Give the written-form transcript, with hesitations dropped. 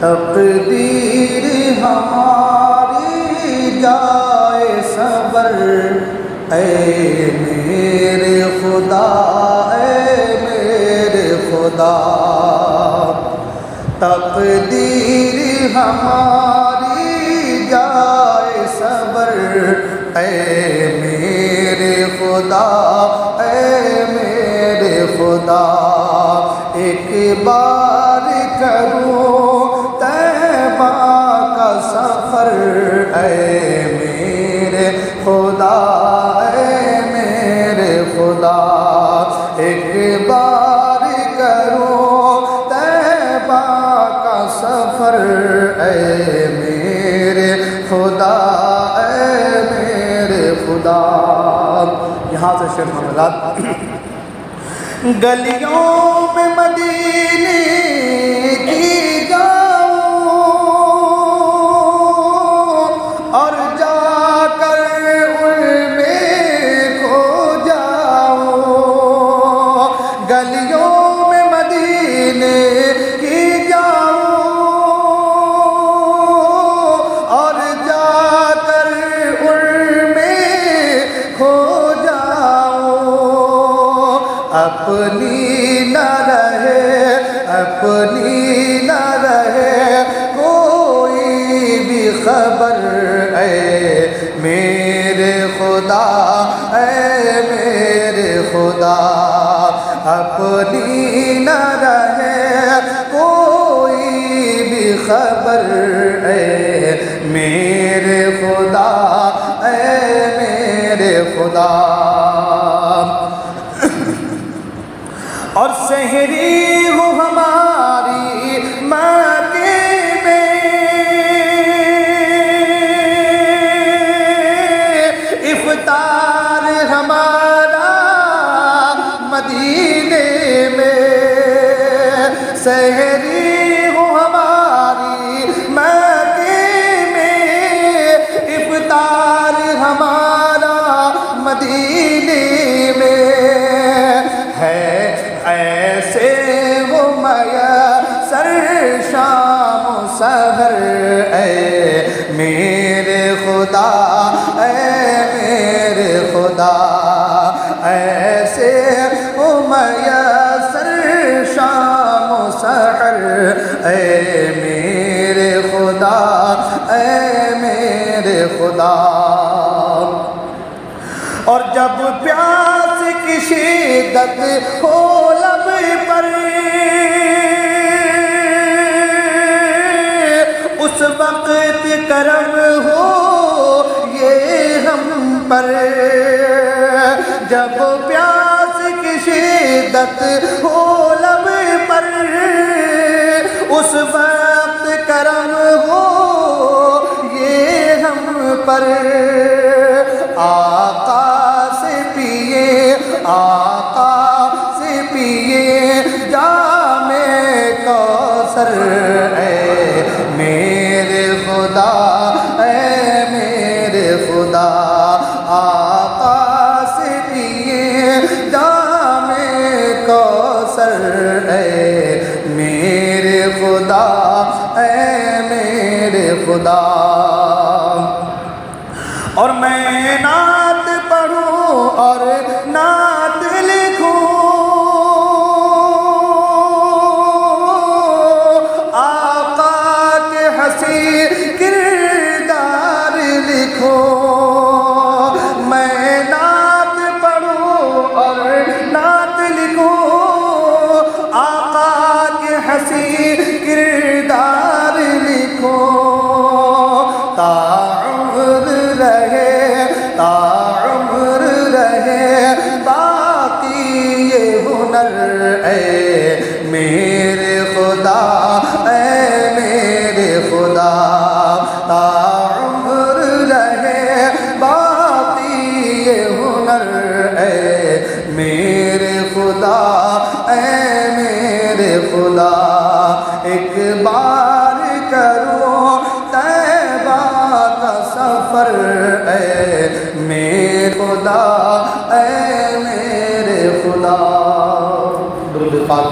تقدیر ہماری جائے صبر، اے میرے خدا، اے میرے خدا، تقدیر ہماری جائے صبر، اے میرے خدا، اے میرے خدا، ایک بار کروں طیبہ کا سفر، اے میرے خدا، اے میرے خدا، ایک بار کروں طیبہ کا سفر، اے میرے خدا، اے میرے خدا۔ یہاں سے شعر معاملات۔ گلیوں میں مدینے کی جاؤں اور جا کر ان میں کھو جاؤں، گلیوں میں مدینے کی جاؤں اور جا کر ان میں کھو جاؤں، اپنی نہ رہے کوئی بھی خبر، اے میرے خدا، اے میرے خدا، اپنی نہ رہے کوئی بھی خبر، اے میرے خدا، اے میرے خدا۔ اور سحری ہو ہماری مکے میں، افطار ہمارا مدینے میں، سحری ہو ہماری مکے میں، افطار ہمارا مدینے میں ہے، ایسے وہ میسر شام و سحر، اے میرے خدا، اے میرے خدا، ایسے وہ میسر شام و سحر، اے میرے خدا، اے میرے خدا۔ اور جب پیاس کی شدت ہو لب پر، اس وقت کرم ہو یہ ہم پر، جب پیاس کی شدت ہو لب پر، اس وقت کرم ہو یہ ہم پر، آقا سے پیے جام کوثر، اے میرے خدا، اے میرے خدا، آقا سے پیے جام کوثر، اے میرے خدا، اے میرے خدا۔ اور میں نعت پڑھوں اور نعت لکھوں، آقا کے حسین کردار لکھوں، میں نعت پڑھوں اور نعت لکھوں، آقا کے حسین کردار لکھوں، عمر رہے باقی یہ ہنر، اے میرے خدا، اے میرے خدا، عمر رہے باقی یہ ہنر، اے میرے خدا، اے میرے خدا، ایک بار کروں طیبہ کا سفر، اے میرے خدا، اے میرے خدا۔ درود پاک